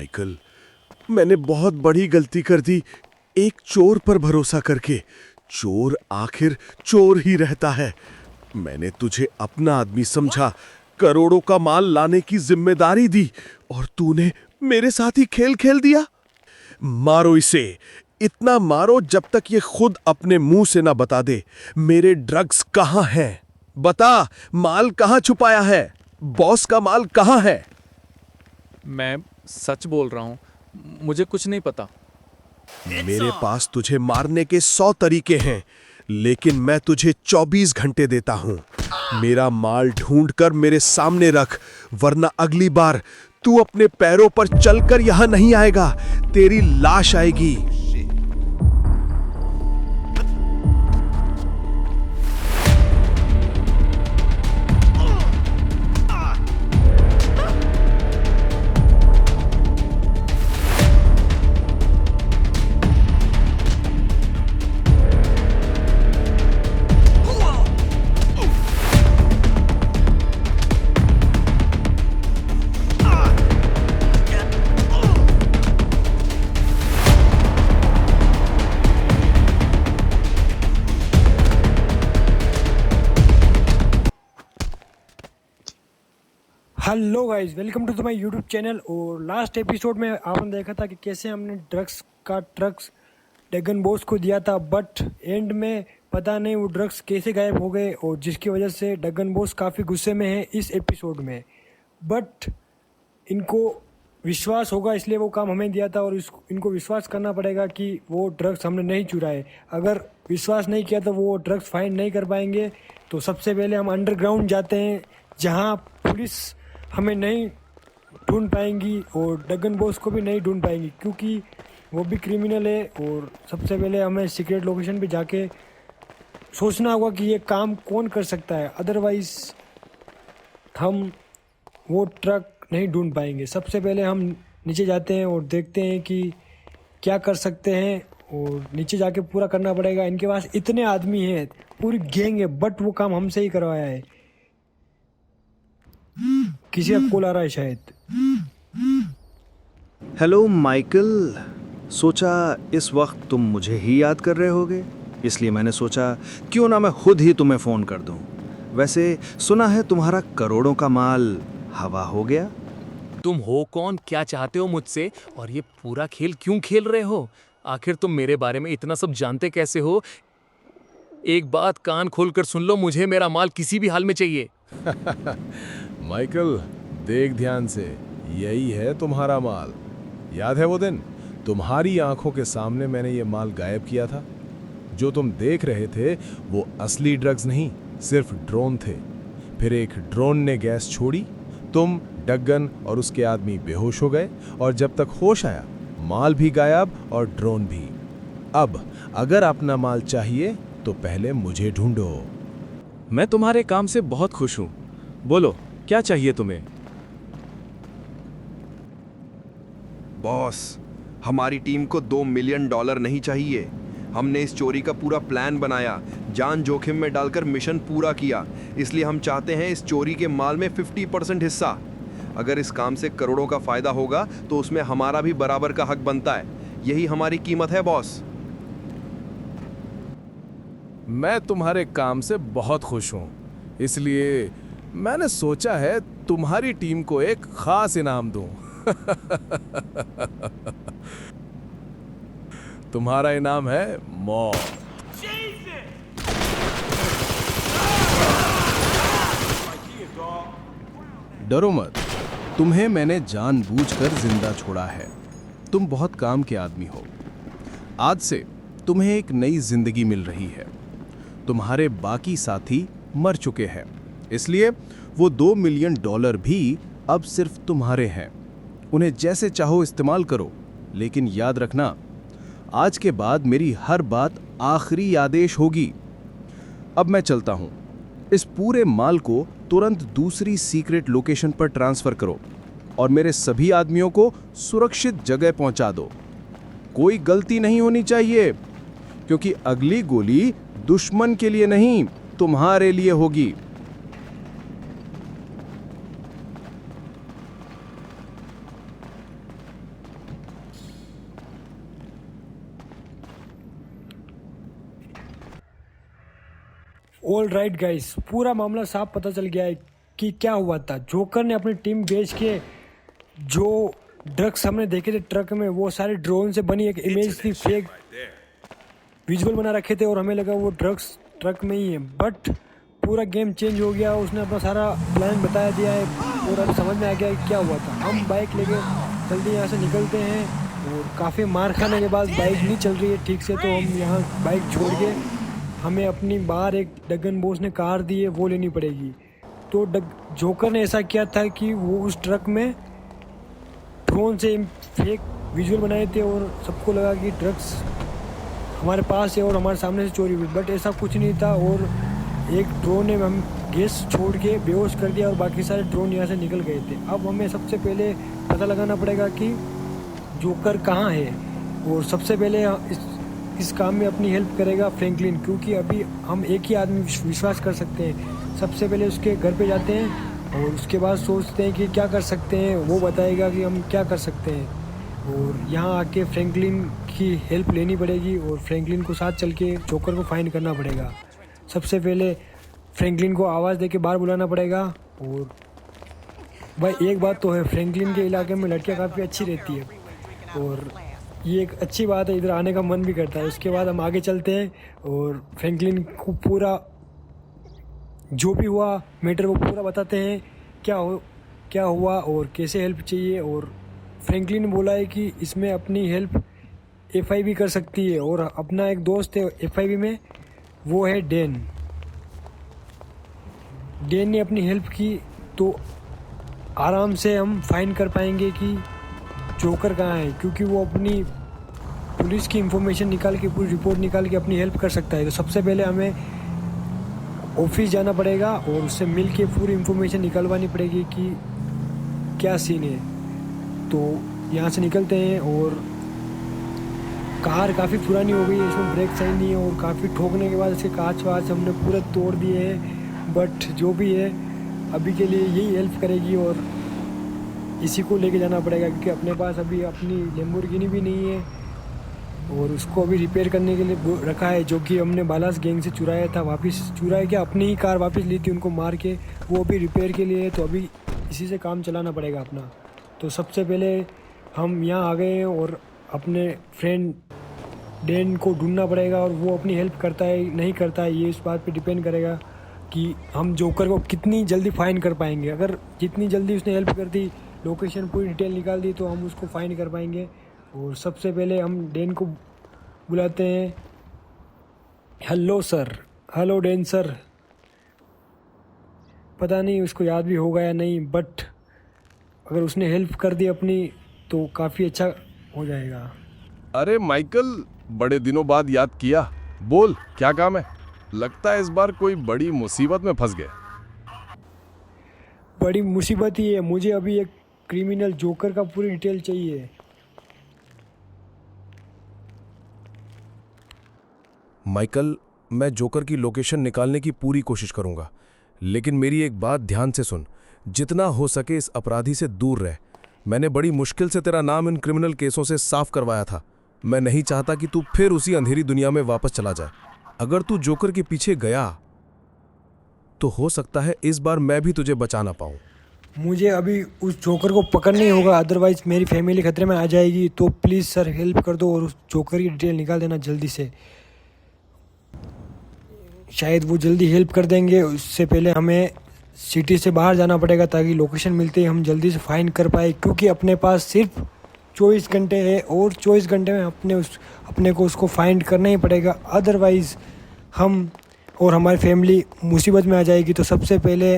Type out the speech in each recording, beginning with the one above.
Michael, मैंने बहुत बड़ी गलती कर दी एक चोर पर भरोसा करके। चोर आखिर चोर ही रहता है। मैंने तुझे अपना आदमी समझा, करोड़ों का माल लाने की जिम्मेदारी दी और तूने मेरे साथ ही खेल खेल दिया। मारो इसे, इतना मारो जब तक ये खुद अपने मुंह से ना बता दे मेरे ड्रग्स कहां हैं। बता, माल कहां छुपाया है? बॉस का माल कहां है? मैं सच बोल रहा हूँ, मुझे कुछ नहीं पता। मेरे पास तुझे मारने के 100 तरीके हैं, लेकिन मैं तुझे 24 घंटे देता हूं। मेरा माल ढूंढकर मेरे सामने रख, वरना अगली बार तू अपने पैरों पर चलकर यहां नहीं आएगा, तेरी लाश आएगी। Hello guys, welcome to my YouTube channel. और लास्ट एपिसोड में आपने देखा था कि कैसे हमने ड्रग्स का ट्रक्स ड्रैगन बॉस को दिया था, बट एंड में पता नहीं वो ड्रग्स कैसे गायब हो गए, और जिसकी वजह से ड्रैगन बॉस काफ़ी गुस्से में है इस एपिसोड में। बट इनको विश्वास होगा इसलिए वो काम हमें दिया था, और इनको विश्वास करना पड़ेगा कि वो ड्रग्स हमने नहीं चुराए। अगर विश्वास नहीं किया तो वो ड्रग्स फाइंड नहीं कर पाएंगे। तो सबसे पहले हम अंडरग्राउंड जाते हैं, जहाँ पुलिस हमें नहीं ढूंढ पाएंगी और ड्रैगन बॉस को भी नहीं ढूंढ पाएंगी, क्योंकि वो भी क्रिमिनल है। और सबसे पहले हमें सीक्रेट लोकेशन पे जाके सोचना होगा कि ये काम कौन कर सकता है, अदरवाइज हम वो ट्रक नहीं ढूंढ पाएंगे। सबसे पहले हम नीचे जाते हैं और देखते हैं कि क्या कर सकते हैं, और नीचे जाके पूरा करना पड़ेगा। इनके पास इतने आदमी हैं, पूरी गैंग है, बट वो काम हमसे ही करवाया है। किसी का कॉल आ रहा है शायद। हेलो माइकल, सोचा इस वक्त तुम मुझे ही याद कर रहे होगे, इसलिए मैंने सोचा क्यों ना मैं खुद ही तुम्हें फ़ोन कर दूं। वैसे सुना है तुम्हारा करोड़ों का माल हवा हो गया। तुम हो कौन, क्या चाहते हो मुझसे, और ये पूरा खेल क्यों खेल रहे हो? आखिर तुम मेरे बारे में इतना सब जानते कैसे हो? एक बात कान खोलकर सुन लो, मुझे मेरा माल किसी भी हाल में चाहिए। माइकल, देख ध्यान से, यही है तुम्हारा माल। याद है वो दिन तुम्हारी आंखों के सामने मैंने ये माल गायब किया था? जो तुम देख रहे थे वो असली ड्रग्स नहीं, सिर्फ ड्रोन थे। फिर एक ड्रोन ने गैस छोड़ी, तुम, डग्गन और उसके आदमी बेहोश हो गए, और जब तक होश आया माल भी गायब और ड्रोन भी। अब अगर अपना माल चाहिए तो पहले मुझे ढूंढो। मैं तुम्हारे काम से बहुत खुश हूँ। बोलो, क्या चाहिए तुम्हें? बॉस, हमारी टीम को $2 मिलियन नहीं चाहिए। हमने इस चोरी का पूरा प्लान बनाया, जान जोखिम में डालकर मिशन पूरा किया, इसलिए हम चाहते हैं इस चोरी के माल में 50% हिस्सा। अगर इस काम से करोड़ों का फायदा होगा तो उसमें हमारा भी बराबर का हक बनता है। यही हमारी कीमत है बॉस। मैं तुम्हारे काम से बहुत खुश हूं, इसलिए मैंने सोचा है तुम्हारी टीम को एक खास इनाम दूं। तुम्हारा इनाम है मौत। डरो मत, तुम्हें मैंने जानबूझकर जिंदा छोड़ा है। तुम बहुत काम के आदमी हो। आज से तुम्हें एक नई जिंदगी मिल रही है। तुम्हारे बाकी साथी मर चुके हैं, इसलिए वो $2 मिलियन भी अब सिर्फ तुम्हारे हैं। उन्हें जैसे चाहो इस्तेमाल करो, लेकिन याद रखना, आज के बाद मेरी हर बात आखिरी आदेश होगी। अब मैं चलता हूं। इस पूरे माल को तुरंत दूसरी सीक्रेट लोकेशन पर ट्रांसफर करो और मेरे सभी आदमियों को सुरक्षित जगह पहुंचा दो। कोई गलती नहीं होनी चाहिए, क्योंकि अगली गोली दुश्मन के लिए नहीं, तुम्हारे लिए होगी। ऑल राइट गाइस, पूरा मामला साफ पता चल गया है कि क्या हुआ था। जोकर ने अपनी टीम भेज के जो ड्रग्स हमने देखे थे ट्रक में, वो सारे ड्रोन से बनी एक इमेज थी, फेक विजुअल बना रखे थे और हमें लगा वो ड्रग्स ट्रक में ही है। बट पूरा गेम चेंज हो गया, उसने अपना सारा प्लान बता दिया है और अभी समझ में आ गया है क्या हुआ था। हम बाइक लेके जल्दी यहाँ से निकलते हैं और काफ़ी मार खाने के बाद बाइक नहीं चल रही है ठीक से, तो हम यहाँ बाइक छोड़ के हमें अपनी बाहर एक डगन बॉस ने कार दी है, वो लेनी पड़ेगी। तो जोकर ने ऐसा किया था कि वो उस ट्रक में ड्रोन से फेक विजुअल बनाए थे और सबको लगा कि ड्रग्स हमारे पास है और हमारे सामने से चोरी हुई, बट ऐसा कुछ नहीं था। और एक ड्रोन ने हम गैस छोड़ के बेहोश कर दिया और बाकी सारे ड्रोन यहाँ से निकल गए थे। अब हमें सबसे पहले पता लगाना पड़ेगा कि जोकर कहाँ है, और सबसे पहले इस काम में अपनी हेल्प करेगा फ्रैंकलिन, क्योंकि अभी हम एक ही आदमी विश्वास कर सकते हैं। सबसे पहले उसके घर पे जाते हैं और उसके बाद सोचते हैं कि क्या कर सकते हैं, वो बताएगा कि हम क्या कर सकते हैं। और यहाँ आके फ्रैंकलिन की हेल्प लेनी पड़ेगी और फ्रैंकलिन को साथ चल के जोकर को फाइंड करना पड़ेगा। सबसे पहले फ्रैंकलिन को आवाज़ दे के बाहर बुलाना पड़ेगा। और भाई एक बात तो है, फ्रैंकलिन के इलाके में लड़कियाँ काफ़ी अच्छी रहती है और ये एक अच्छी बात है, इधर आने का मन भी करता है। उसके बाद हम आगे चलते हैं और फ्रैंकलिन को पूरा जो भी हुआ मैटर वो पूरा बताते हैं, क्या हुआ और कैसे हेल्प चाहिए। और फ्रैंकलिन ने बोला है कि इसमें अपनी हेल्प FIB कर सकती है और अपना एक दोस्त है FIB में, वो है डैन ने अपनी हेल्प की, तो आराम से हम फाइंड कर पाएंगे कि जोकर कहाँ है, क्योंकि वो अपनी पुलिस की इंफॉर्मेशन निकाल के, पूरी रिपोर्ट निकाल के अपनी हेल्प कर सकता है। तो सबसे पहले हमें ऑफिस जाना पड़ेगा और उससे मिल के पूरी इंफॉर्मेशन निकलवानी पड़ेगी कि क्या सीन है। तो यहाँ से निकलते हैं और कार काफ़ी पुरानी हो गई है, इसमें ब्रेक सही नहीं है और काफ़ी ठोकने के बाद इसके कांच वाच हमने पूरे तोड़ दिए हैं। बट जो भी है अभी के लिए यही हेल्प करेगी और इसी को लेके जाना पड़ेगा, क्योंकि अपने पास अभी अपनी लैम्बोर्गिनी भी नहीं है और उसको अभी रिपेयर करने के लिए रखा है, जो कि हमने बालास गैंग से चुराया था। वापस चुराया क्या, अपनी ही कार वापस ली थी उनको मार के, वो अभी रिपेयर के लिए है, तो अभी इसी से काम चलाना पड़ेगा अपना। तो सबसे पहले हम यहाँ आ गए हैं और अपने फ्रेंड डैन को ढूंढना पड़ेगा और वो अपनी हेल्प करता है नहीं करता है, ये इस बात पे डिपेंड करेगा कि हम जोकर को कितनी जल्दी फाइंड कर पाएंगे। अगर जितनी जल्दी उसने हेल्प कर दी, लोकेशन पूरी डिटेल निकाल दी, तो हम उसको फाइंड कर पाएंगे। और सबसे पहले हम डैन को बुलाते हैं। Hello sir. Hello Dan sir. पता नहीं उसको याद भी होगा या नहीं, बट अगर उसने हेल्प कर दी अपनी तो काफ़ी अच्छा हो जाएगा। अरे माइकल, बड़े दिनों बाद याद किया, बोल क्या काम है? लगता है इस बार कोई बड़ी मुसीबत में फंस गए। बड़ी मुसीबत ही है, मुझे अभी एक क्रिमिनल जोकर का पूरी डिटेल चाहिए। माइकल, मैं जोकर की लोकेशन निकालने की पूरी कोशिश करूंगा, लेकिन मेरी एक बात ध्यान से सुन, जितना हो सके इस अपराधी से दूर रह। मैंने बड़ी मुश्किल से तेरा नाम इन क्रिमिनल केसों से साफ करवाया था। मैं नहीं चाहता कि तू फिर उसी अंधेरी दुनिया में वापस चला जाए। अगर तू जोकर के पीछे गया तो हो सकता है इस बार मैं भी तुझे बचा ना पाऊं। मुझे अभी उस जोकर को पकड़ना ही होगा, अदरवाइज मेरी फैमिली खतरे में आ जाएगी। तो प्लीज़ सर हेल्प कर दो और उस जोकर की डिटेल निकाल देना जल्दी से। शायद वो जल्दी हेल्प कर देंगे। उससे पहले हमें सिटी से बाहर जाना पड़ेगा ताकि लोकेशन मिलते ही हम जल्दी से फाइंड कर पाए, क्योंकि अपने पास सिर्फ 24 घंटे है और 24 घंटे में अपने को उसको फाइंड करना ही पड़ेगा, अदरवाइज़ हम और हमारी फैमिली मुसीबत में आ जाएगी। तो सबसे पहले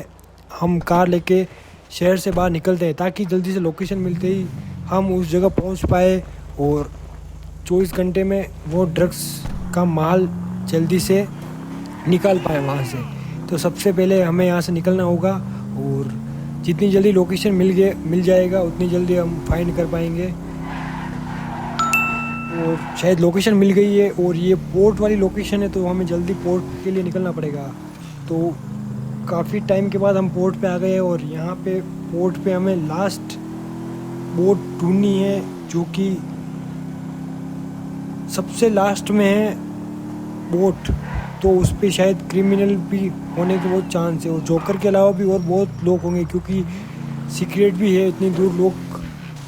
हम कार लेके शहर से बाहर निकलते हैं ताकि जल्दी से लोकेशन मिलते ही हम उस जगह पहुंच पाए और 24 घंटे में वो ड्रग्स का माल जल्दी से निकाल पाए वहाँ से। तो सबसे पहले हमें यहाँ से निकलना होगा और जितनी जल्दी लोकेशन मिल जाएगा उतनी जल्दी हम फाइंड कर पाएंगे। और शायद लोकेशन मिल गई है और ये पोर्ट वाली लोकेशन है, तो हमें जल्दी पोर्ट के लिए निकलना पड़ेगा। तो काफ़ी टाइम के बाद हम पोर्ट पे आ गए और यहाँ पे पोर्ट पे हमें लास्ट बोट ढूंढनी है, जो कि सबसे लास्ट में है बोट। तो उस पर शायद क्रिमिनल भी होने के बहुत चांस है, और जोकर के अलावा भी और बहुत लोग होंगे, क्योंकि सीक्रेट भी है, इतनी दूर लोग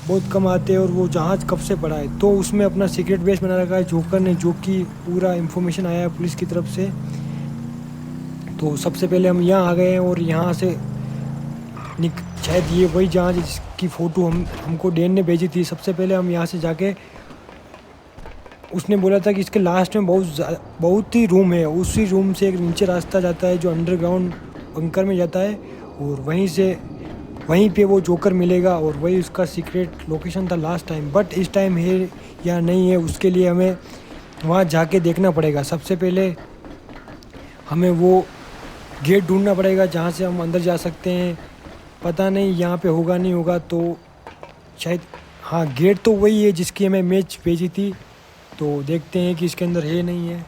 बहुत कम आते हैं, और वो जहाज़ कब से पड़ा है, तो उसमें अपना सीक्रेट बेस बना रखा है जोकर ने, जो कि पूरा इन्फॉर्मेशन आया है पुलिस की तरफ से। तो सबसे पहले हम यहाँ आ गए हैं, और यहाँ से शायद ये वही जहाज़ है जिसकी फ़ोटो हमको डैन ने भेजी थी। सबसे पहले हम यहाँ से जाके, उसने बोला था कि इसके लास्ट में बहुत ही रूम है, उसी रूम से एक नीचे रास्ता जाता है जो अंडरग्राउंड बंकर में जाता है, और वहीं पे वो जोकर मिलेगा, और वही उसका सीक्रेट लोकेशन था लास्ट टाइम। बट इस टाइम है या नहीं है, उसके लिए हमें वहाँ जाके देखना पड़ेगा। सबसे पहले हमें वो गेट ढूंढना पड़ेगा जहाँ से हम अंदर जा सकते हैं। पता नहीं यहाँ पे होगा नहीं होगा, तो शायद हाँ, गेट तो वही है जिसकी हमें मैच भेजी थी। तो देखते हैं कि इसके अंदर है नहीं है।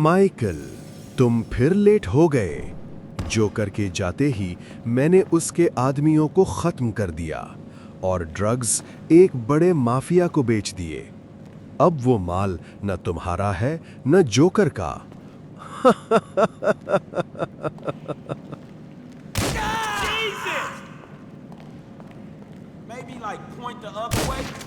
माइकल, तुम फिर लेट हो गए। जोकर के जाते ही मैंने उसके आदमियों को खत्म कर दिया और ड्रग्स एक बड़े माफिया को बेच दिए। अब वो माल न तुम्हारा है न जोकर का। Jesus! Maybe like point the other way.